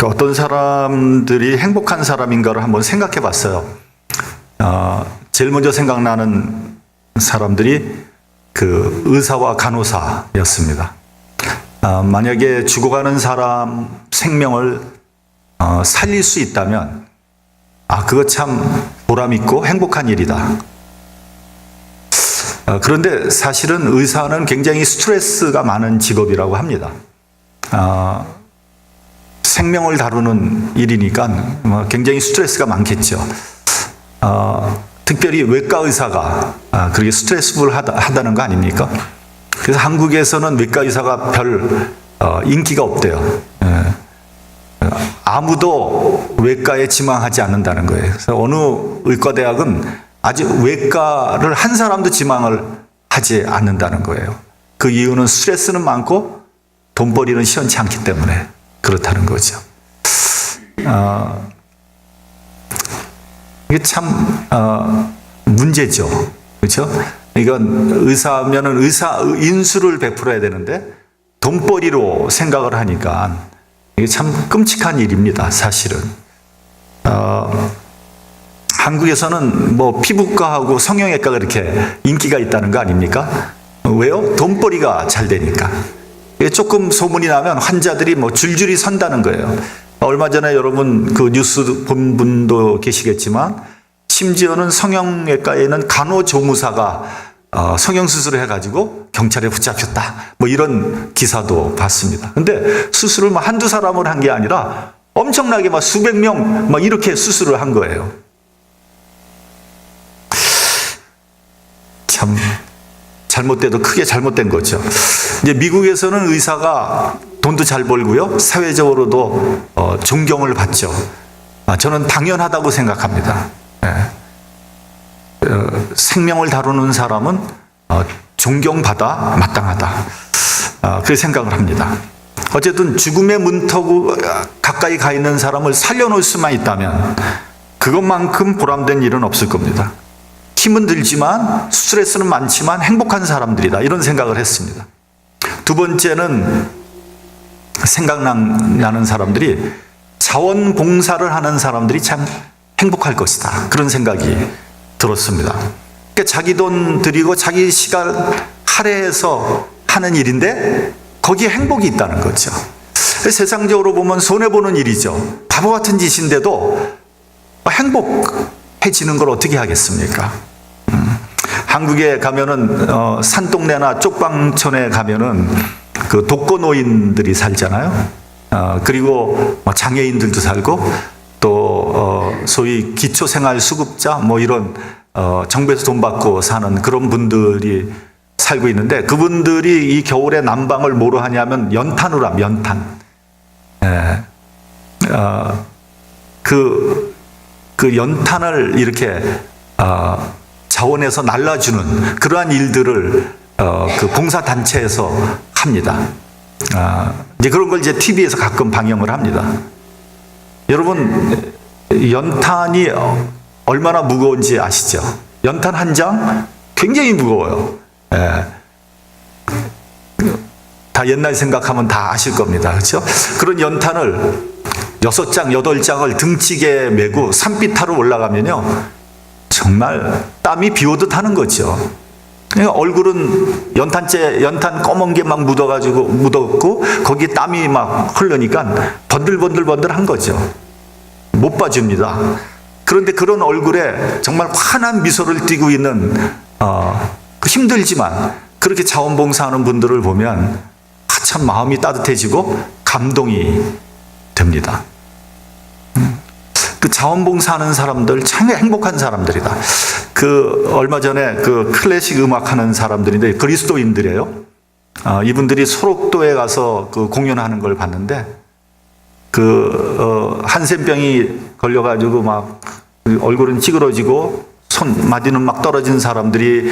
어떤 사람들이 행복한 사람인가를 한번 생각해 봤어요. 제일 먼저 생각나는 사람들이 그 의사와 간호사였습니다. 만약에 죽어가는 사람 생명을 살릴 수 있다면, 그거 참 보람있고 행복한 일이다. 그런데 사실은 의사는 굉장히 스트레스가 많은 직업이라고 합니다. 생명을 다루는 일이니까 굉장히 스트레스가 많겠죠. 특별히 외과 의사가 그렇게 스트레스풀하다는 거 아닙니까? 그래서 한국에서는 외과 의사가 별 인기가 없대요. 아무도 외과에 지망하지 않는다는 거예요. 그래서 어느 의과대학은 아직 외과를 한 사람도 지망을 하지 않는다는 거예요. 그 이유는 스트레스는 많고 돈벌이는 시원치 않기 때문에 그렇다는 거죠. 이게 참 문제죠. 그렇죠? 이건 의사면은 인수를 베풀어야 되는데 돈벌이로 생각을 하니까 이게 참 끔찍한 일입니다. 사실은. 한국에서는 뭐 피부과하고 성형외과가 이렇게 인기가 있다는 거 아닙니까? 왜요? 돈벌이가 잘 되니까. 조금 소문이 나면 환자들이 뭐 줄줄이 선다는 거예요. 얼마 전에 여러분 그 뉴스 본 분도 계시겠지만, 심지어는 성형외과에는 간호조무사가 성형수술을 해가지고 경찰에 붙잡혔다, 뭐 이런 기사도 봤습니다. 근데 수술을 뭐 한두 사람을 한 게 아니라 엄청나게 막 수백 명 막 이렇게 수술을 한 거예요. 참 잘못돼도 크게 잘못된 거죠. 이제 미국에서는 의사가 돈도 잘 벌고요, 사회적으로도 존경을 받죠. 저는 당연하다고 생각합니다. 생명을 다루는 사람은 존경받아 마땅하다, 그렇게 생각을 합니다. 어쨌든 죽음의 문턱 가까이 가 있는 사람을 살려놓을 수만 있다면 그것만큼 보람된 일은 없을 겁니다. 힘은 들지만 스트레스는 많지만 행복한 사람들이다, 이런 생각을 했습니다. 두 번째는 생각나는 사람들이 자원봉사를 하는 사람들이 참 행복할 것이다, 그런 생각이 들었습니다. 그러니까 자기 돈 들이고 자기 시간 할애해서 하는 일인데 거기에 행복이 있다는 거죠. 세상적으로 보면 손해보는 일이죠. 바보 같은 짓인데도 행복해지는 걸 어떻게 하겠습니까? 한국에 가면은 산동네나 쪽방촌에 가면은 그 독거노인들이 살잖아요. 그리고 장애인들도 살고 또 소위 기초생활수급자 뭐 이런 정부에서 돈 받고 사는 그런 분들이 살고 있는데, 그분들이 이 겨울에 난방을 뭐로 하냐면 연탄으로 합니다. 연탄. 그 연탄을 이렇게 자원에서 날라주는 그러한 일들을 그 봉사단체에서 합니다. 이제 그런 걸 이제 TV에서 가끔 방영을 합니다. 여러분, 연탄이 얼마나 무거운지 아시죠? 연탄 한 장 굉장히 무거워요. 다 옛날 생각하면 다 아실 겁니다. 그렇죠? 그런 연탄을 6장, 8장을 등치게 메고 산비 타러 올라가면요, 정말 땀이 비 오듯 하는 거죠. 그러니까 얼굴은 연탄 검은 게 막 묻었고 거기에 땀이 막 흐르니까 번들번들한 거죠. 못 봐줍니다. 그런데 그런 얼굴에 정말 환한 미소를 띠고 있는 힘들지만 그렇게 자원봉사하는 분들을 보면 참 마음이 따뜻해지고 감동이 됩니다. 그 자원봉사하는 사람들 참 행복한 사람들이다. 얼마 전에 그 클래식 음악 하는 사람들인데 그리스도인들이에요. 이분들이 소록도에 가서 그 공연하는 걸 봤는데, 한센병이 걸려가지고 막 얼굴은 찌그러지고 손마디는 막 떨어진 사람들이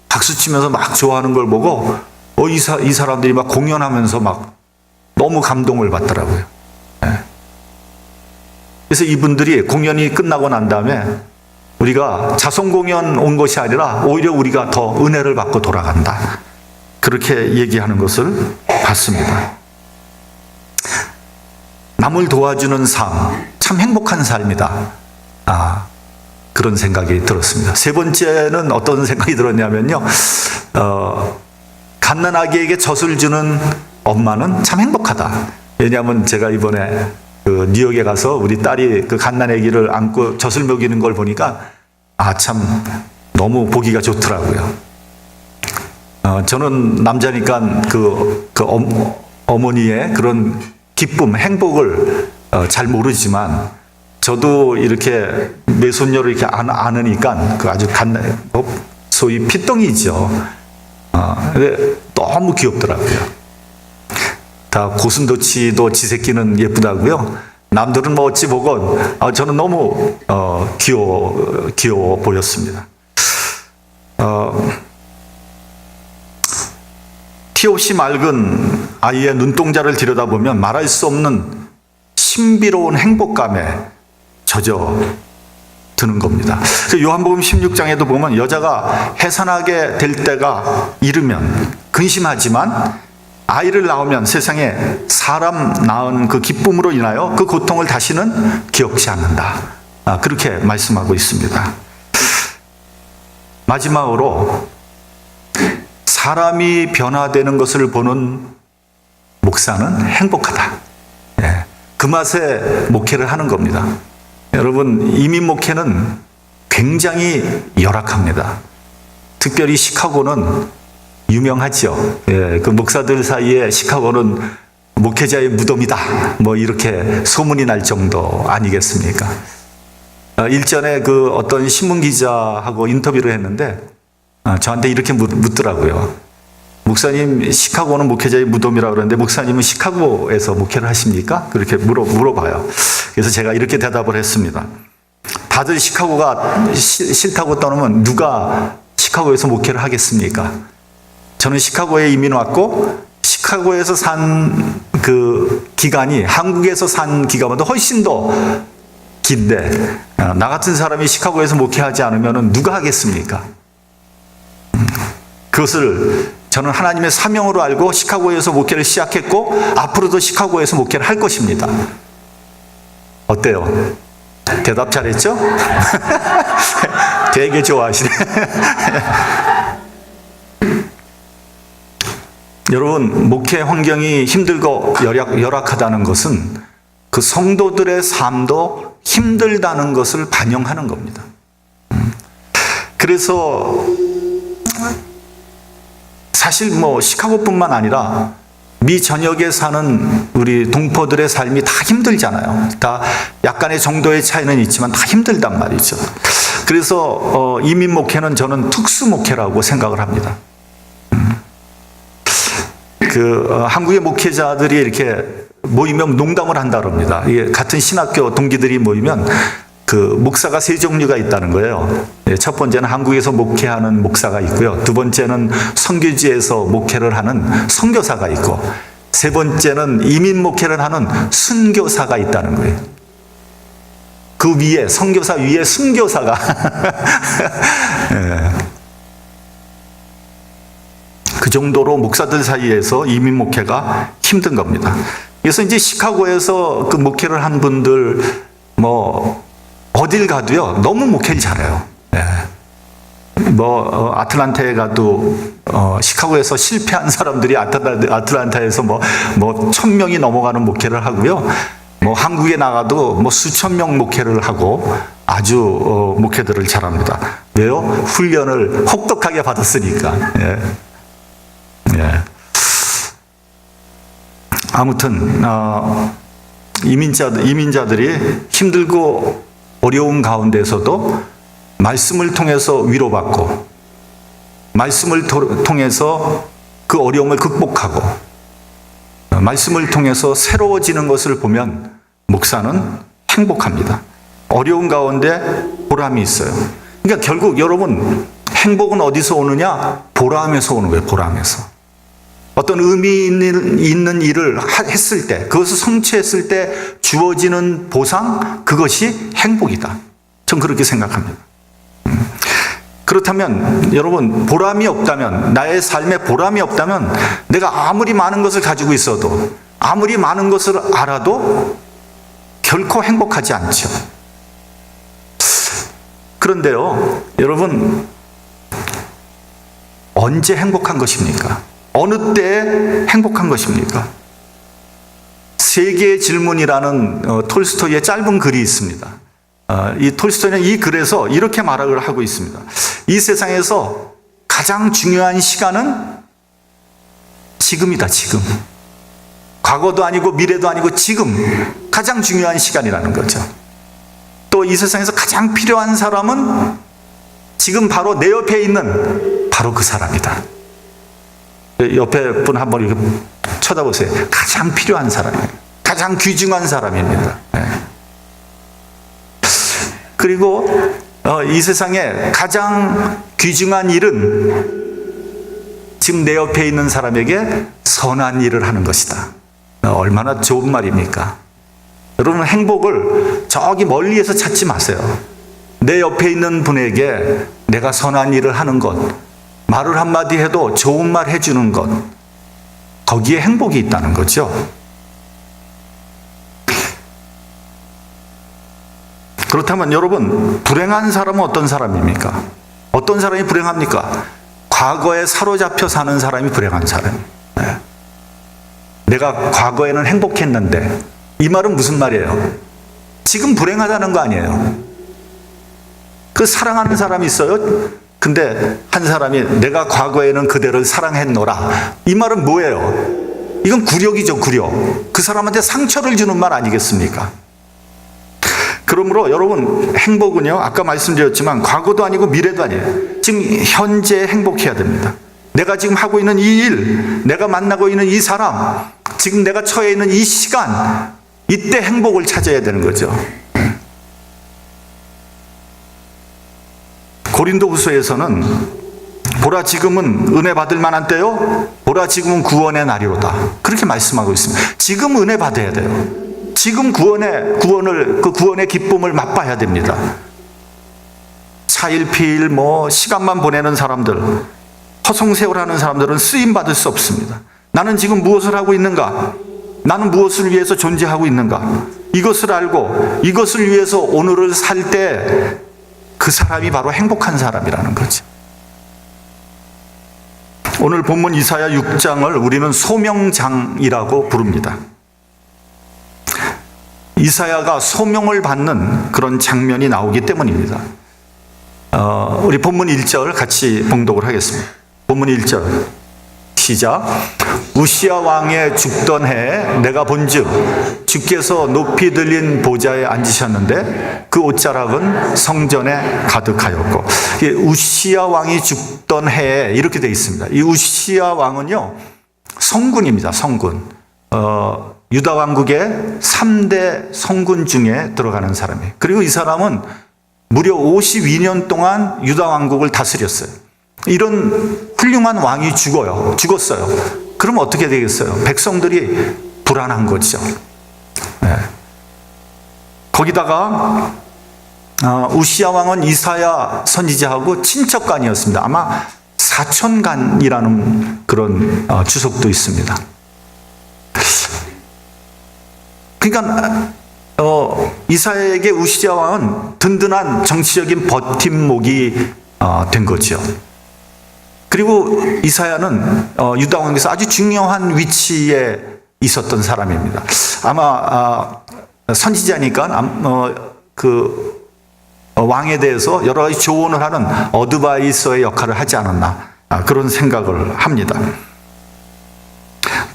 박수 치면서 막 좋아하는 걸 보고 이 사람들이 막 공연하면서 막 너무 감동을 받더라고요. 그래서 이분들이 공연이 끝나고 난 다음에 우리가 자선 공연 온 것이 아니라 오히려 우리가 더 은혜를 받고 돌아간다, 그렇게 얘기하는 것을 봤습니다. 남을 도와주는 삶, 참 행복한 삶이다. 그런 생각이 들었습니다. 세 번째는 어떤 생각이 들었냐면요. 갓난아기에게 젖을 주는 엄마는 참 행복하다. 왜냐하면 제가 이번에 그 뉴욕에 가서 우리 딸이 그 갓난아기를 안고 젖을 먹이는 걸 보니까 참 너무 보기가 좋더라고요. 저는 남자니까 어머니의 그런 기쁨, 행복을 잘 모르지만 저도 이렇게 매손녀를 이렇게 안으니까 그 아주 소위 피덩이죠. 근데 너무 귀엽더라고요. 다 고슴도치도 지 새끼는 예쁘다고요. 남들은 뭐 어찌 보건 저는 너무 귀여워 보였습니다. 티 없이 맑은 아이의 눈동자를 들여다보면 말할 수 없는 신비로운 행복감에 젖어 드는 겁니다. 요한복음 16장에도 보면 여자가 해산하게 될 때가 이르면 근심하지만 아이를 낳으면 세상에 사람 낳은 그 기쁨으로 인하여 그 고통을 다시는 기억지 않는다. 그렇게 말씀하고 있습니다. 마지막으로 사람이 변화되는 것을 보는 목사는 행복하다. 그 맛에 목회를 하는 겁니다. 여러분, 이민 목회는 굉장히 열악합니다. 특별히 시카고는 유명하죠. 그 목사들 사이에 시카고는 목회자의 무덤이다. 뭐 이렇게 소문이 날 정도 아니겠습니까? 일전에 그 어떤 신문 기자하고 인터뷰를 했는데 저한테 이렇게 묻더라고요. 목사님, 시카고는 목회자의 무덤이라고 그러는데 목사님은 시카고에서 목회를 하십니까? 그렇게 물어봐요. 그래서 제가 이렇게 대답을 했습니다. 다들 시카고가 싫다고 떠나면 누가 시카고에서 목회를 하겠습니까? 저는 시카고에 이민 왔고 시카고에서 산 그 기간이 한국에서 산 기간보다 훨씬 더 긴데 나 같은 사람이 시카고에서 목회하지 않으면 누가 하겠습니까? 그것을 저는 하나님의 사명으로 알고 시카고에서 목회를 시작했고 앞으로도 시카고에서 목회를 할 것입니다. 어때요? 대답 잘했죠? 되게 좋아하시네. 여러분, 목회 환경이 힘들고 열악하다는 것은 그 성도들의 삶도 힘들다는 것을 반영하는 겁니다. 그래서 사실 뭐 시카고뿐만 아니라 미 전역에 사는 우리 동포들의 삶이 다 힘들잖아요. 다 약간의 정도의 차이는 있지만 다 힘들단 말이죠. 그래서 이민 목회는 저는 특수 목회라고 생각을 합니다. 한국의 목회자들이 이렇게 모이면 농담을 한다 그럽니다. 같은 신학교 동기들이 모이면 그 목사가 세 종류가 있다는 거예요. 첫 번째는 한국에서 목회하는 목사가 있고요. 두 번째는 선교지에서 목회를 하는 선교사가 있고, 세 번째는 이민 목회를 하는 순교사가 있다는 거예요. 그 위에 선교사 위에 순교사가 그 정도로 목사들 사이에서 이민 목회가 힘든 겁니다. 그래서 이제 시카고에서 그 목회를 한 분들 뭐 어딜 가도요 너무 목회를 잘해요. 아틀란타에 가도 시카고에서 실패한 사람들이 아틀란타에서 뭐 1,000명이 넘어가는 목회를 하고요. 뭐 한국에 나가도 뭐 수천 명 목회를 하고 아주 목회들을 잘합니다. 왜요? 훈련을 혹독하게 받았으니까. 아무튼 이민자들이 힘들고 어려운 가운데서도 말씀을 통해서 위로받고 말씀을 통해서 그 어려움을 극복하고 말씀을 통해서 새로워지는 것을 보면 목사는 행복합니다. 어려운 가운데 보람이 있어요. 그러니까 결국 여러분 행복은 어디서 오느냐? 보람에서 오는 거예요. 보람에서. 어떤 의미 있는 일을 했을 때, 그것을 성취했을 때 주어지는 보상, 그것이 행복이다. 전 그렇게 생각합니다. 그렇다면 여러분 보람이 없다면, 나의 삶에 보람이 없다면 내가 아무리 많은 것을 가지고 있어도, 아무리 많은 것을 알아도 결코 행복하지 않죠. 그런데요, 여러분, 언제 행복한 것입니까? 어느 때에 행복한 것입니까? 세계의 질문이라는 톨스토이의 짧은 글이 있습니다. 이 톨스토이는 이 글에서 이렇게 말을 하고 있습니다. 이 세상에서 가장 중요한 시간은 지금이다, 지금. 과거도 아니고 미래도 아니고 지금 가장 중요한 시간이라는 거죠. 또 이 세상에서 가장 필요한 사람은 지금 바로 내 옆에 있는 바로 그 사람이다. 옆에 분 한번 이렇게 쳐다보세요. 가장 필요한 사람이에요. 가장 귀중한 사람입니다. 그리고 이 세상에 가장 귀중한 일은 지금 내 옆에 있는 사람에게 선한 일을 하는 것이다. 얼마나 좋은 말입니까? 여러분, 행복을 저기 멀리에서 찾지 마세요. 내 옆에 있는 분에게 내가 선한 일을 하는 것, 말을 한마디 해도 좋은 말 해주는 것, 거기에 행복이 있다는 거죠. 그렇다면 여러분, 불행한 사람은 어떤 사람입니까? 어떤 사람이 불행합니까? 과거에 사로잡혀 사는 사람이 불행한 사람이에요. 내가 과거에는 행복했는데, 이 말은 무슨 말이에요? 지금 불행하다는 거 아니에요. 그 사랑하는 사람이 있어요. 근데 한 사람이 내가 과거에는 그대를 사랑했노라. 이 말은 뭐예요? 이건 굴욕이죠, 굴욕. 그 사람한테 상처를 주는 말 아니겠습니까? 그러므로 여러분, 행복은요, 아까 말씀드렸지만 과거도 아니고 미래도 아니에요. 지금 현재 행복해야 됩니다. 내가 지금 하고 있는 이 일, 내가 만나고 있는 이 사람, 지금 내가 처해 있는 이 시간, 이때 행복을 찾아야 되는 거죠. 고린도후서에서는 보라, 지금은 은혜 받을 만한 때요, 보라, 지금은 구원의 날이로다, 그렇게 말씀하고 있습니다. 지금 은혜 받아야 돼요. 지금 구원의 기쁨을 맛봐야 됩니다. 차일피일 시간만 보내는 사람들, 허송세월하는 사람들은 쓰임 받을 수 없습니다. 나는 지금 무엇을 하고 있는가? 나는 무엇을 위해서 존재하고 있는가? 이것을 알고 이것을 위해서 오늘을 살 때 그 사람이 바로 행복한 사람이라는 거죠. 오늘 본문 이사야 6장을 우리는 소명장이라고 부릅니다. 이사야가 소명을 받는 그런 장면이 나오기 때문입니다. 우리 본문 1절 같이 봉독을 하겠습니다. 본문 1절 시작. 우시야 왕의 죽던 해에 내가 본즉 주께서 높이 들린 보좌에 앉으셨는데 그 옷자락은 성전에 가득하였고, 우시야 왕이 죽던 해에 이렇게 되어 있습니다. 이 우시야 왕은요, 성군입니다. 성군. 유다 왕국의 3대 성군 중에 들어가는 사람이에요. 그리고 이 사람은 무려 52년 동안 유다 왕국을 다스렸어요. 이런 훌륭한 왕이 죽었어요. 그럼 어떻게 되겠어요? 백성들이 불안한 거죠. 네. 거기다가 우시야 왕은 이사야 선지자하고 친척간이었습니다. 아마 사촌간이라는 그런 주석도 있습니다. 그러니까 이사야에게 우시야 왕은 든든한 정치적인 버팀목이 된 거죠. 그리고 이사야는 유다 왕국에서 아주 중요한 위치에 있었던 사람입니다. 아마 선지자니까 그 왕에 대해서 여러 가지 조언을 하는 어드바이서의 역할을 하지 않았나, 그런 생각을 합니다.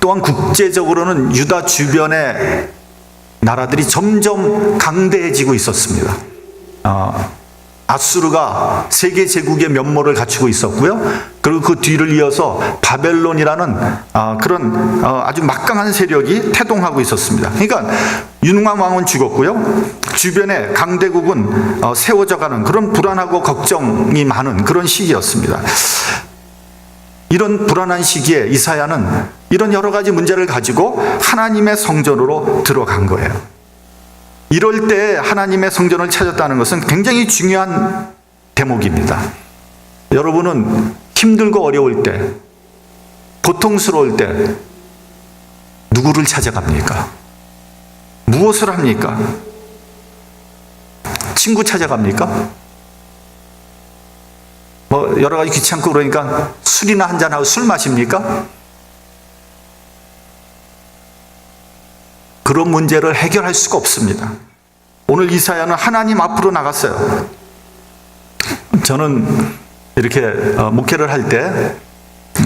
또한 국제적으로는 유다 주변의 나라들이 점점 강대해지고 있었습니다. 아수르가 세계 제국의 면모를 갖추고 있었고요. 그리고 그 뒤를 이어서 바벨론이라는 그런 아주 막강한 세력이 태동하고 있었습니다. 그러니까 유능한 왕은 죽었고요. 주변에 강대국은 세워져가는 그런 불안하고 걱정이 많은 그런 시기였습니다. 이런 불안한 시기에 이사야는 이런 여러 가지 문제를 가지고 하나님의 성전으로 들어간 거예요. 이럴 때 하나님의 성전을 찾았다는 것은 굉장히 중요한 대목입니다. 여러분은 힘들고 어려울 때, 고통스러울 때 누구를 찾아갑니까? 무엇을 합니까? 친구 찾아갑니까? 뭐 여러 가지 귀찮고 그러니까 술이나 한잔하고 술 마십니까? 그런 문제를 해결할 수가 없습니다. 오늘 이사야는 하나님 앞으로 나갔어요. 저는 이렇게 목회를 할 때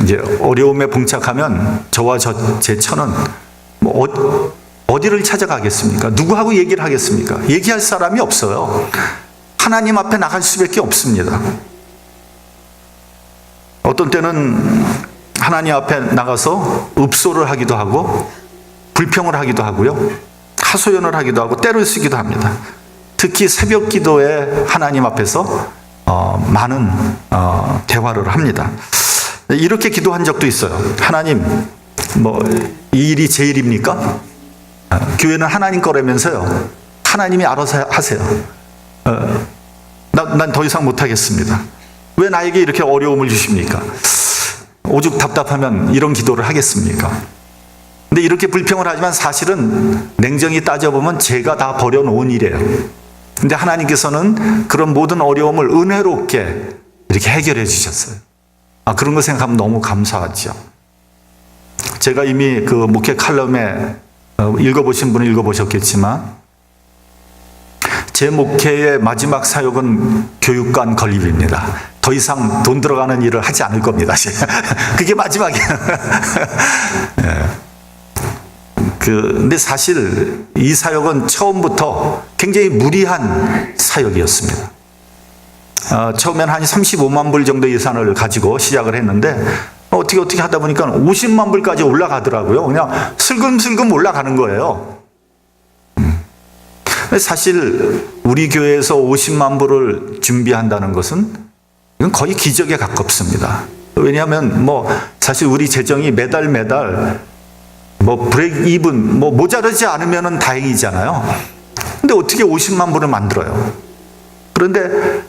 이제 어려움에 봉착하면 저와 제 처는 뭐 어디를 찾아가겠습니까? 누구하고 얘기를 하겠습니까? 얘기할 사람이 없어요. 하나님 앞에 나갈 수밖에 없습니다. 어떤 때는 하나님 앞에 나가서 읍소를 하기도 하고 불평을 하기도 하고요. 하소연을 하기도 하고 때를 쓰기도 합니다. 특히 새벽 기도에 하나님 앞에서 많은 대화를 합니다. 이렇게 기도한 적도 있어요. 하나님, 뭐 이 일이 제 일입니까? 교회는 하나님 거라면서요. 하나님이 알아서 하세요. 난 더 이상 못하겠습니다. 왜 나에게 이렇게 어려움을 주십니까? 오죽 답답하면 이런 기도를 하겠습니까? 근데 이렇게 불평을 하지만 사실은 냉정히 따져보면 제가 다 버려놓은 일이에요. 근데 하나님께서는 그런 모든 어려움을 은혜롭게 이렇게 해결해 주셨어요. 그런 거 생각하면 너무 감사하죠. 제가 이미 그 목회 칼럼에 읽어보신 분은 읽어보셨겠지만 제 목회의 마지막 사역은 교육관 건립입니다. 더 이상 돈 들어가는 일을 하지 않을 겁니다. 그게 마지막이에요. 네. 근데 사실 이 사역은 처음부터 굉장히 무리한 사역이었습니다. 처음엔 한 35만 불 정도 예산을 가지고 시작을 했는데 어떻게 하다 보니까 50만 불까지 올라가더라고요. 그냥 슬금슬금 올라가는 거예요. 사실 우리 교회에서 50만 불을 준비한다는 것은 이건 거의 기적에 가깝습니다. 왜냐하면 뭐 사실 우리 재정이 매달 뭐 브레이크 이븐 뭐 모자르지 않으면 다행이잖아요. 근데 어떻게 50만 불을 만들어요? 그런데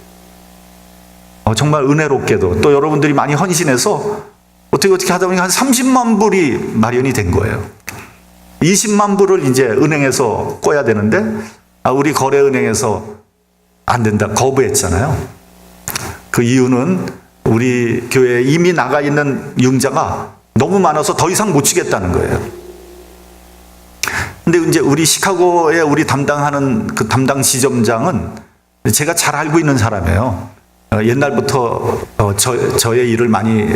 정말 은혜롭게도 또 여러분들이 많이 헌신해서 어떻게 하다 보니 한 30만 불이 마련이 된 거예요. 20만 불을 이제 은행에서 꿔야 되는데 우리 거래은행에서 안 된다 거부했잖아요. 그 이유는 우리 교회에 이미 나가 있는 융자가 너무 많아서 더 이상 못 주겠다는 거예요. 근데 이제 우리 시카고에 우리 담당하는 그 담당 지점장은 제가 잘 알고 있는 사람이에요. 옛날부터 저의 일을 많이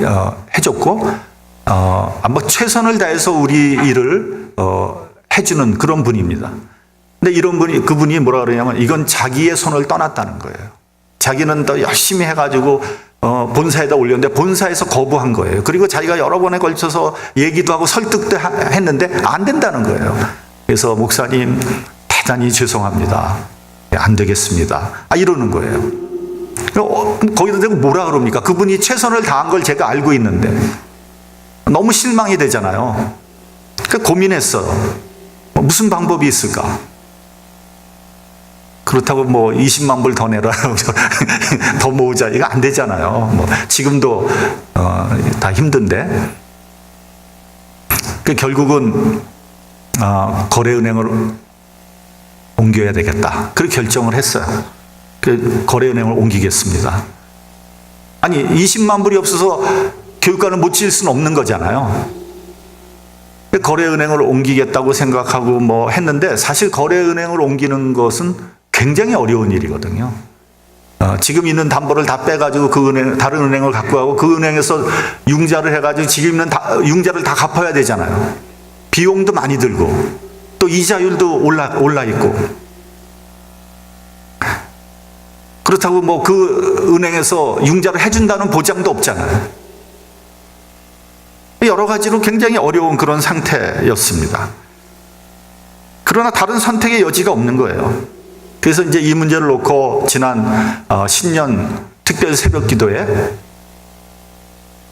해줬고 아마 최선을 다해서 우리 일을 해주는 그런 분입니다. 근데 그분이 뭐라 그러냐면 이건 자기의 손을 떠났다는 거예요. 자기는 더 열심히 해가지고 본사에다 올렸는데 본사에서 거부한 거예요. 그리고 자기가 여러 번에 걸쳐서 얘기도 하고 설득도 했는데 안 된다는 거예요. 그래서 목사님 대단히 죄송합니다. 안 되겠습니다. 이러는 거예요. 거기다 대고 뭐라 그럽니까? 그분이 최선을 다한 걸 제가 알고 있는데 너무 실망이 되잖아요. 그러니까 고민했어요. 무슨 방법이 있을까? 그렇다고 뭐 20만 불 더 내라 더 모으자 이거 안 되잖아요. 뭐 지금도 다 힘든데 결국은 거래은행을 옮겨야 되겠다. 그렇게 결정을 했어요. 그 거래은행을 옮기겠습니다. 아니 20만 불이 없어서 교육관을 못 지을 수는 없는 거잖아요. 거래은행을 옮기겠다고 생각하고 뭐 했는데 사실 거래은행을 옮기는 것은 굉장히 어려운 일이거든요. 지금 있는 담보를 다 빼가지고 다른 은행을 갖고 가고 그 은행에서 융자를 해가지고 지금 있는 융자를 다 갚아야 되잖아요. 비용도 많이 들고 또 이자율도 올라 있고 그렇다고 뭐 그 은행에서 융자를 해준다는 보장도 없잖아요. 여러 가지로 굉장히 어려운 그런 상태였습니다. 그러나 다른 선택의 여지가 없는 거예요. 그래서 이제 이 문제를 놓고 지난 신년 특별 새벽 기도에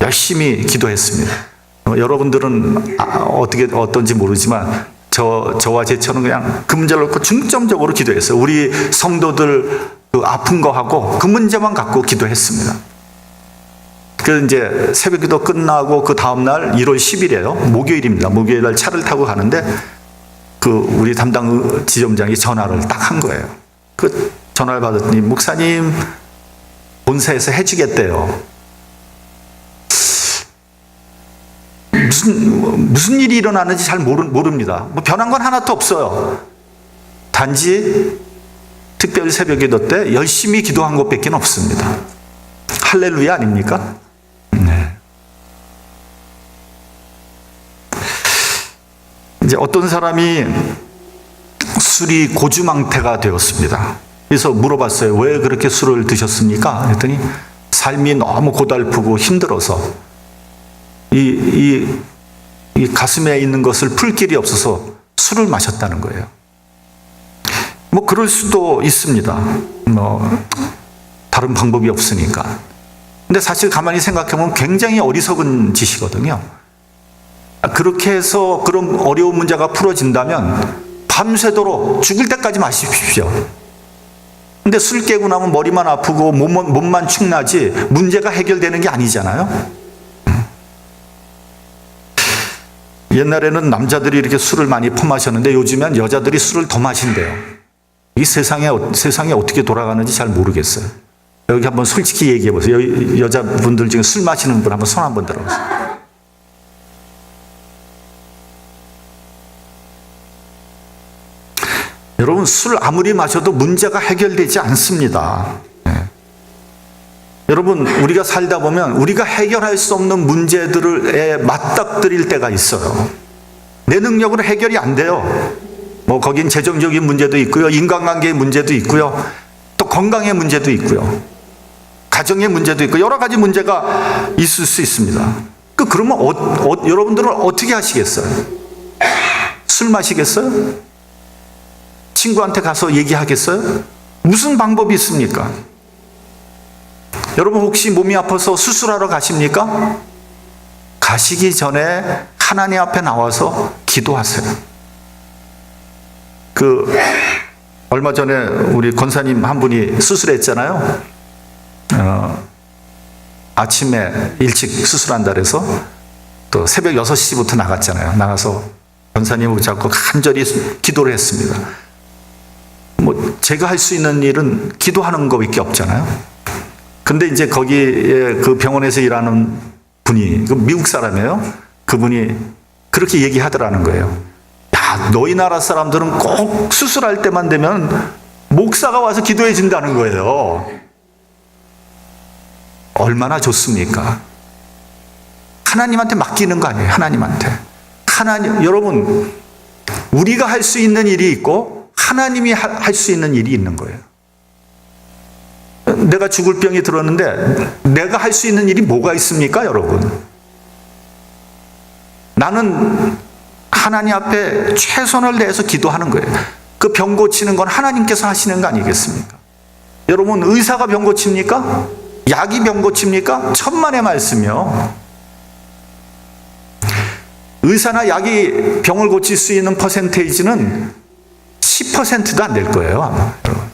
열심히 기도했습니다. 여러분들은 어떤지 모르지만 저와 제 처는 그냥 그 문제를 놓고 중점적으로 기도했어요. 우리 성도들 그 아픈 거 하고 그 문제만 갖고 기도했습니다. 그래서 이제 새벽 기도 끝나고 그 다음날 1월 10일이에요. 목요일입니다. 목요일 날 차를 타고 가는데 우리 담당 지점장이 전화를 딱 한 거예요. 그 전화를 받았더니 목사님 본사에서 해주겠대요. 무슨 일이 일어나는지 잘 모릅니다. 뭐 변한 건 하나도 없어요. 단지 특별 새벽 기도 때 열심히 기도한 것밖에 없습니다. 할렐루야 아닙니까? 네. 이제 어떤 사람이 술이 고주망태가 되었습니다. 그래서 물어봤어요. 왜 그렇게 술을 드셨습니까? 그랬더니 삶이 너무 고달프고 힘들어서 이 가슴에 있는 것을 풀 길이 없어서 술을 마셨다는 거예요. 뭐 그럴 수도 있습니다. 뭐 다른 방법이 없으니까. 근데 사실 가만히 생각해보면 굉장히 어리석은 짓이거든요. 그렇게 해서 그런 어려운 문제가 풀어진다면 밤새도록 죽을 때까지 마십시오. 근데 술 깨고 나면 머리만 아프고 몸만 축나지 문제가 해결되는 게 아니잖아요. 옛날에는 남자들이 이렇게 술을 많이 퍼마셨는데 요즘엔 여자들이 술을 더 마신대요. 이 세상이 어떻게 돌아가는지 잘 모르겠어요. 여기 한번 솔직히 얘기해 보세요. 여자분들 중에 술 마시는 분 한번 손 한번 들어보세요. 여러분, 술 아무리 마셔도 문제가 해결되지 않습니다. 네. 여러분, 우리가 살다 보면 우리가 해결할 수 없는 문제들에 맞닥뜨릴 때가 있어요. 내 능력으로 해결이 안 돼요. 뭐 거긴 재정적인 문제도 있고요, 인간관계의 문제도 있고요, 또 건강의 문제도 있고요, 가정의 문제도 있고 여러 가지 문제가 있을 수 있습니다. 그러면 여러분들은 어떻게 하시겠어요? 술 마시겠어요? 친구한테 가서 얘기하겠어요? 무슨 방법이 있습니까? 여러분 혹시 몸이 아파서 수술하러 가십니까? 가시기 전에 하나님 앞에 나와서 기도하세요. 얼마 전에 우리 권사님 한 분이 수술했잖아요. 아침에 일찍 수술한다 그래서 또 새벽 6시부터 나갔잖아요. 나가서 권사님을 붙잡고 간절히 기도를 했습니다. 뭐 제가 할 수 있는 일은 기도하는 것밖에 없잖아요. 근데 이제 거기에 그 병원에서 일하는 분이 미국 사람이에요. 그분이 그렇게 얘기하더라는 거예요. 야, 너희 나라 사람들은 꼭 수술할 때만 되면 목사가 와서 기도해 준다는 거예요. 얼마나 좋습니까? 하나님한테 맡기는 거 아니에요. 하나님한테. 여러분, 우리가 할 수 있는 일이 있고 하나님이 할 수 있는 일이 있는 거예요. 내가 죽을 병이 들었는데 내가 할 수 있는 일이 뭐가 있습니까, 여러분? 나는 하나님 앞에 최선을 다해서 기도하는 거예요. 그 병 고치는 건 하나님께서 하시는 거 아니겠습니까? 여러분, 의사가 병 고칩니까? 약이 병 고칩니까? 천만의 말씀이요. 의사나 약이 병을 고칠 수 있는 퍼센테이지는 10%도 안 될 거예요, 아마. 여러분.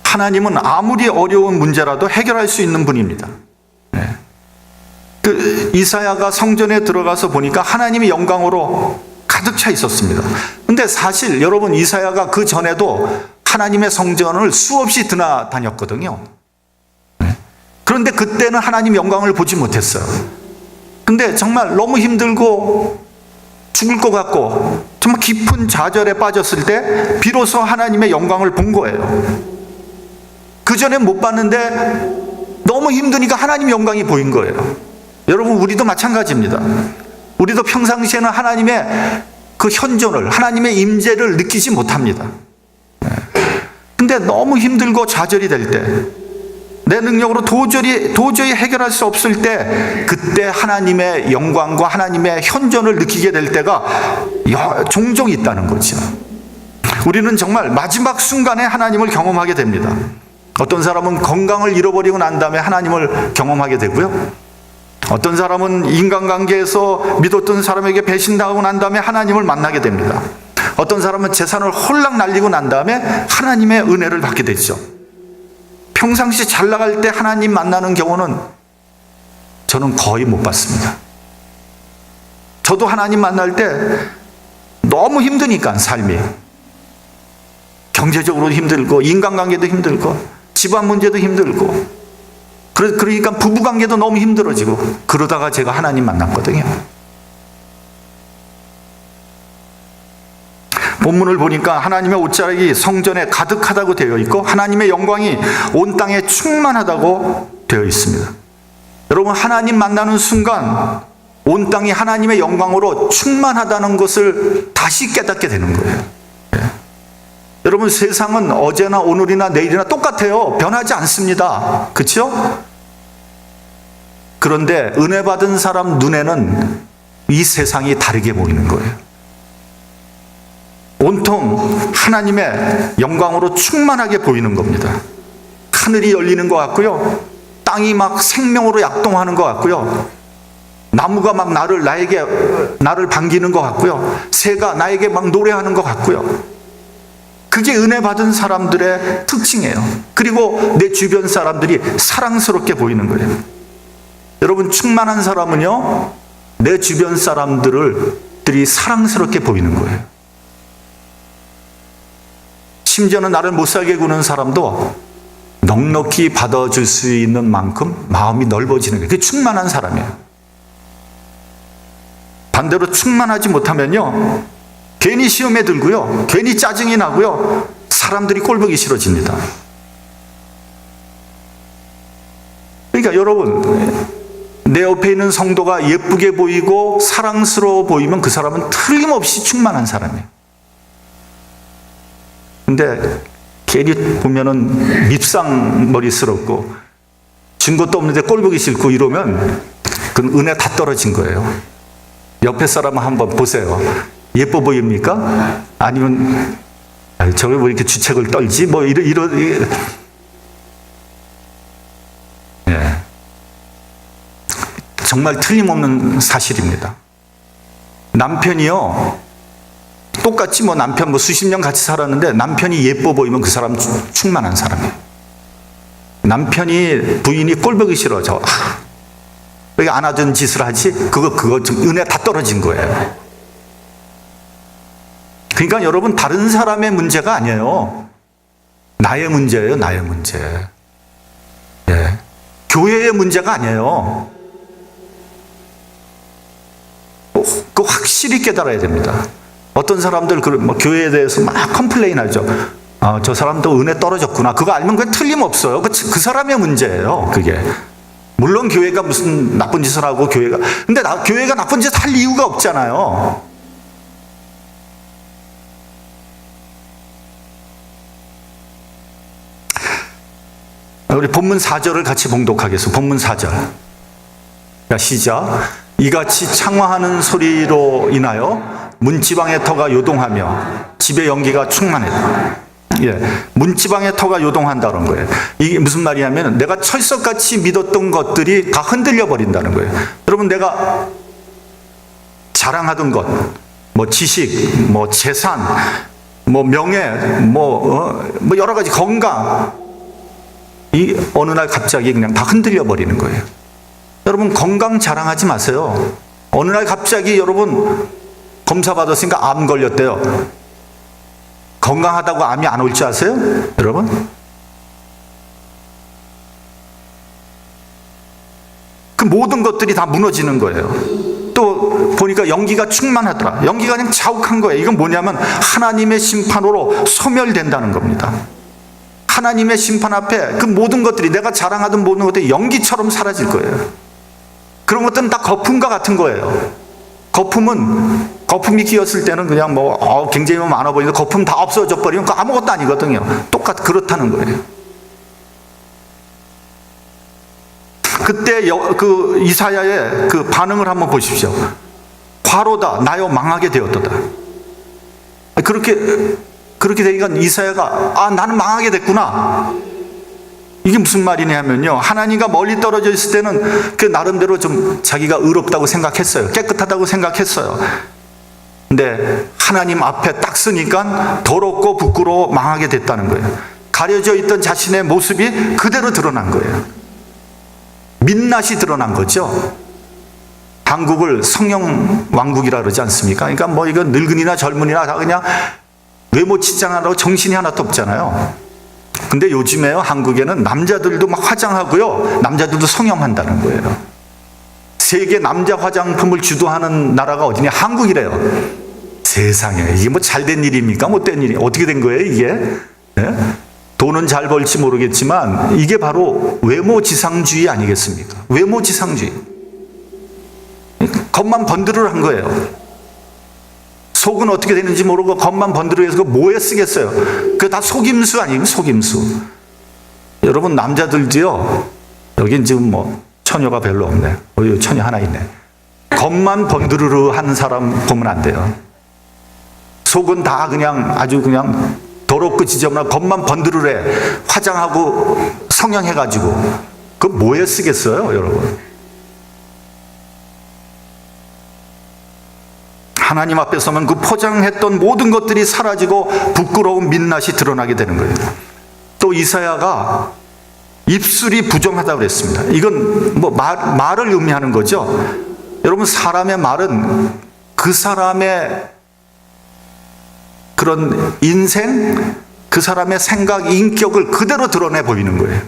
하나님은 아무리 어려운 문제라도 해결할 수 있는 분입니다. 네. 이사야가 성전에 들어가서 보니까 하나님의 영광으로 가득 차 있었습니다. 근데 사실 여러분, 이사야가 그 전에도 하나님의 성전을 수없이 드나다녔거든요. 네. 그런데 그때는 하나님 영광을 보지 못했어요. 근데 정말 너무 힘들고 죽을 것 같고 정말 깊은 좌절에 빠졌을 때 비로소 하나님의 영광을 본 거예요. 그전에 못 봤는데 너무 힘드니까 하나님의 영광이 보인 거예요. 여러분, 우리도 마찬가지입니다. 우리도 평상시에는 하나님의 그 현존을, 하나님의 임재를 느끼지 못합니다. 근데 너무 힘들고 좌절이 될 때, 내 능력으로 도저히 해결할 수 없을 때, 그때 하나님의 영광과 하나님의 현존을 느끼게 될 때가 종종 있다는 거죠. 우리는 정말 마지막 순간에 하나님을 경험하게 됩니다. 어떤 사람은 건강을 잃어버리고 난 다음에 하나님을 경험하게 되고요. 어떤 사람은 인간관계에서 믿었던 사람에게 배신당하고 난 다음에 하나님을 만나게 됩니다. 어떤 사람은 재산을 홀랑 날리고 난 다음에 하나님의 은혜를 받게 되죠. 평상시 잘 나갈 때 하나님 만나는 경우는 저는 거의 못 봤습니다. 저도 하나님 만날 때 너무 힘드니까, 삶이. 경제적으로도 힘들고, 인간관계도 힘들고, 집안 문제도 힘들고, 그러니까 부부관계도 너무 힘들어지고, 그러다가 제가 하나님 만났거든요. 본문을 보니까 하나님의 옷자락이 성전에 가득하다고 되어 있고, 하나님의 영광이 온 땅에 충만하다고 되어 있습니다. 여러분, 하나님 만나는 순간 온 땅이 하나님의 영광으로 충만하다는 것을 다시 깨닫게 되는 거예요. 예. 여러분, 세상은 어제나 오늘이나 내일이나 똑같아요. 변하지 않습니다. 그렇죠? 그런데 은혜 받은 사람 눈에는 이 세상이 다르게 보이는 거예요. 온통 하나님의 영광으로 충만하게 보이는 겁니다. 하늘이 열리는 것 같고요. 땅이 막 생명으로 약동하는 것 같고요. 나무가 막 나를 반기는 것 같고요. 새가 나에게 막 노래하는 것 같고요. 그게 은혜 받은 사람들의 특징이에요. 그리고 내 주변 사람들이 사랑스럽게 보이는 거예요. 여러분, 충만한 사람은요, 내 주변 사람들이 사랑스럽게 보이는 거예요. 심지어는 나를 못 살게 구는 사람도 넉넉히 받아줄 수 있는 만큼 마음이 넓어지는 거예요. 그게 충만한 사람이에요. 반대로 충만하지 못하면요, 괜히 시험에 들고요, 괜히 짜증이 나고요, 사람들이 꼴보기 싫어집니다. 그러니까 여러분, 내 옆에 있는 성도가 예쁘게 보이고 사랑스러워 보이면 그 사람은 틀림없이 충만한 사람이에요. 근데 괜히 보면은 밉상머리스럽고 준 것도 없는데 꼴보기 싫고 이러면 그건 은혜 다 떨어진 거예요. 옆에 사람 한번 보세요. 예뻐 보입니까? 아니면 저게 뭐 이렇게 주책을 떨지? 뭐 예. 정말 틀림없는 사실입니다. 남편이요, 똑같이 남편 수십 년 같이 살았는데 남편이 예뻐 보이면 그 사람 충만한 사람이에요. 남편이 부인이 꼴보기 싫어. 왜 안 하던 짓을 하지? 그거 좀 은혜 다 떨어진 거예요. 그러니까 여러분, 다른 사람의 문제가 아니에요. 나의 문제예요, 나의 문제. 예. 교회의 문제가 아니에요. 그거 확실히 깨달아야 됩니다. 어떤 사람들 교회에 대해서 막 컴플레인 하죠. 저 사람도 은혜 떨어졌구나. 그거 알면 그게 틀림없어요. 그 사람의 문제예요, 그게. 물론 교회가 무슨 나쁜 짓을 하고 근데 교회가 나쁜 짓을 할 이유가 없잖아요. 우리 본문 4절을 같이 봉독하겠습니다. 본문 4절. 시작. 이같이 창화하는 소리로 인하여 문지방의 터가 요동하며 집의 연기가 충만했다. 예, 문지방의 터가 요동한다는 거예요. 이게 무슨 말이냐면 내가 철석같이 믿었던 것들이 다 흔들려 버린다는 거예요. 여러분, 내가 자랑하던 것, 지식, 재산, 명예, 여러 가지 건강, 이 어느 날 갑자기 그냥 다 흔들려 버리는 거예요. 여러분, 건강 자랑하지 마세요. 어느 날 갑자기 여러분 검사 받았으니까 암 걸렸대요. 건강하다고 암이 안 올 줄 아세요? 여러분? 그 모든 것들이 다 무너지는 거예요. 또 보니까 연기가 충만하더라. 연기가 그냥 자욱한 거예요. 이건 뭐냐면 하나님의 심판으로 소멸된다는 겁니다. 하나님의 심판 앞에 그 모든 것들이, 내가 자랑하던 모든 것들이 연기처럼 사라질 거예요. 그런 것들은 다 거품과 같은 거예요. 거품이 끼었을 때는 그냥 굉장히 많아 보이는데 거품 다 없어져 버리면 그거 아무것도 아니거든요. 그렇다는 거예요. 그때 그 이사야의 그 반응을 한번 보십시오. 과로다, 나여 망하게 되었도다. 그렇게 되니까 이사야가 나는 망하게 됐구나. 이게 무슨 말이냐면요, 하나님과 멀리 떨어져 있을 때는 그 나름대로 좀 자기가 의롭다고 생각했어요. 깨끗하다고 생각했어요. 근데 하나님 앞에 딱 서니까 더럽고 부끄러워 망하게 됐다는 거예요. 가려져 있던 자신의 모습이 그대로 드러난 거예요. 민낯이 드러난 거죠. 한국을 성령 왕국이라 그러지 않습니까? 그러니까 뭐 이거 늙은이나 젊은이나 다 그냥 외모 치장하라고 정신이 하나도 없잖아요. 근데 요즘에요, 한국에는 남자들도 막 화장하고요, 남자들도 성형한다는 거예요. 세계 남자 화장품을 주도하는 나라가 어디냐? 한국이래요. 세상에, 이게 뭐 잘된 일입니까? 못된 일이 어떻게 된 거예요, 이게? 네? 돈은 잘 벌지 모르겠지만 이게 바로 외모지상주의 아니겠습니까? 외모지상주의. 겉만 번드르르 한 거예요. 속은 어떻게 되는지 모르고 겉만 번드르르 해서 뭐에 쓰겠어요? 그게 다 속임수 아니에요? 속임수. 여러분, 남자들도요, 여긴 지금 뭐 처녀가 별로 없네. 여기 처녀 하나 있네. 겉만 번드르르 하는 사람 보면 안 돼요. 속은 다 그냥 아주 그냥 더럽고 지저분하고 겉만 번드르르해. 화장하고 성형해가지고. 그 뭐에 쓰겠어요, 여러분? 하나님 앞에 서면 그 포장했던 모든 것들이 사라지고 부끄러운 민낯이 드러나게 되는 거예요. 또 이사야가 입술이 부정하다고 그랬습니다. 이건 뭐 말을 의미하는 거죠. 여러분, 사람의 말은 그 사람의 그런 인생, 그 사람의 생각, 인격을 그대로 드러내 보이는 거예요.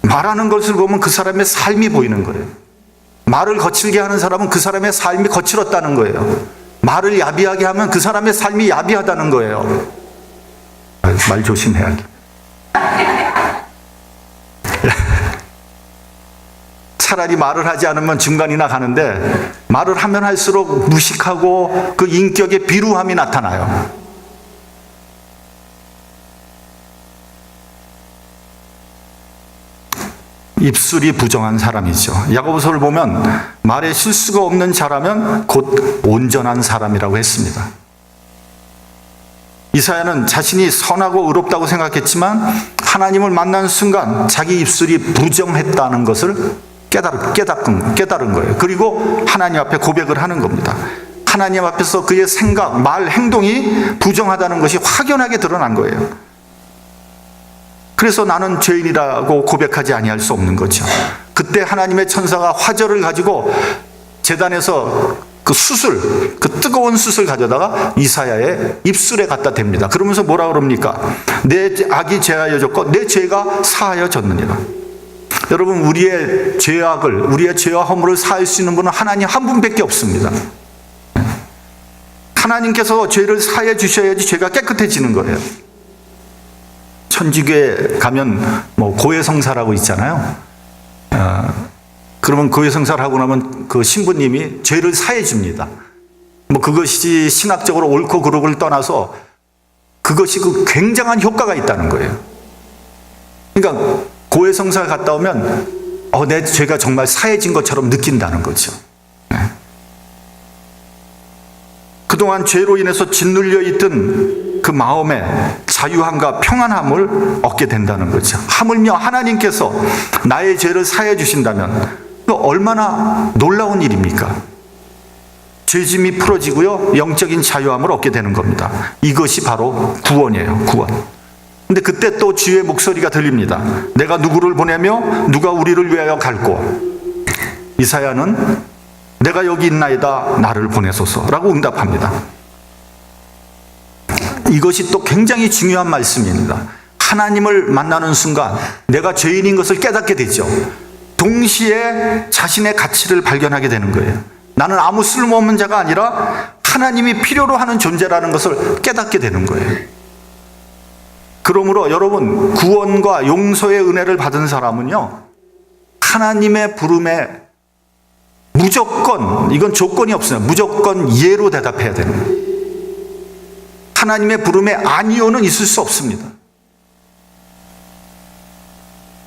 말하는 것을 보면 그 사람의 삶이 보이는 거예요. 말을 거칠게 하는 사람은 그 사람의 삶이 거칠었다는 거예요. 말을 야비하게 하면 그 사람의 삶이 야비하다는 거예요. 말 조심해야 돼. 차라리 말을 하지 않으면 중간이나 가는데 말을 하면 할수록 무식하고 그 인격의 비루함이 나타나요. 입술이 부정한 사람이죠. 야고보서를 보면 말에 실수가 없는 자라면 곧 온전한 사람이라고 했습니다. 이사야는 자신이 선하고 의롭다고 생각했지만 하나님을 만난 순간 자기 입술이 부정했다는 것을 깨달은 거예요. 그리고 하나님 앞에 고백을 하는 겁니다. 하나님 앞에서 그의 생각, 말, 행동이 부정하다는 것이 확연하게 드러난 거예요. 그래서 나는 죄인이라고 고백하지 아니할 수 없는 거죠. 그때 하나님의 천사가 화절을 가지고 제단에서 그 뜨거운 숯을 가져다가 이사야의 입술에 갖다 댑니다. 그러면서 뭐라 그럽니까? 내 악이 제하여졌고 내 죄가 사하여졌느니라. 여러분, 우리의 죄와 허물을 사할 수 있는 분은 하나님 한 분밖에 없습니다. 하나님께서 죄를 사해 주셔야지 죄가 깨끗해지는 거예요. 천주교에 가면 뭐 고해성사라고 있잖아요. 그러면 고해성사를 하고 나면 그 신부님이 죄를 사해 줍니다. 뭐 그것이 신학적으로 옳고 그르고를 떠나서 그것이 그 굉장한 효과가 있다는 거예요. 그러니까 고해성사를 갔다 오면 내 죄가 정말 사해진 것처럼 느낀다는 거죠. 그동안 죄로 인해서 짓눌려 있던 그 마음에 자유함과 평안함을 얻게 된다는 거죠. 하물며 하나님께서 나의 죄를 사해 주신다면 얼마나 놀라운 일입니까? 죄짐이 풀어지고요, 영적인 자유함을 얻게 되는 겁니다. 이것이 바로 구원이에요, 구원. 근데 그때 또 주의 목소리가 들립니다. 내가 누구를 보내며 누가 우리를 위하여 갈고? 이사야는 내가 여기 있나이다, 나를 보내소서라고 응답합니다. 이것이 또 굉장히 중요한 말씀입니다. 하나님을 만나는 순간 내가 죄인인 것을 깨닫게 되죠. 동시에 자신의 가치를 발견하게 되는 거예요. 나는 아무 쓸모없는 자가 아니라 하나님이 필요로 하는 존재라는 것을 깨닫게 되는 거예요. 그러므로 여러분, 구원과 용서의 은혜를 받은 사람은요, 하나님의 부름에 무조건, 이건 조건이 없어요. 무조건 예로 대답해야 되는 거예요. 하나님의 부름에 아니요는 있을 수 없습니다.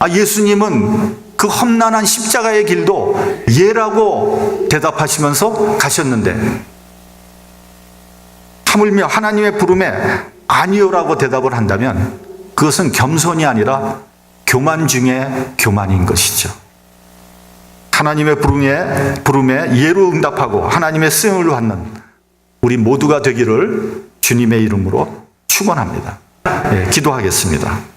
예수님은 그 험난한 십자가의 길도 예라고 대답하시면서 가셨는데, 하물며 하나님의 부름에 아니요라고 대답을 한다면 그것은 겸손이 아니라 교만 중에 교만인 것이죠. 하나님의 부름에 예로 응답하고 하나님의 쓰임을 받는 우리 모두가 되기를 주님의 이름으로 축원합니다. 기도하겠습니다.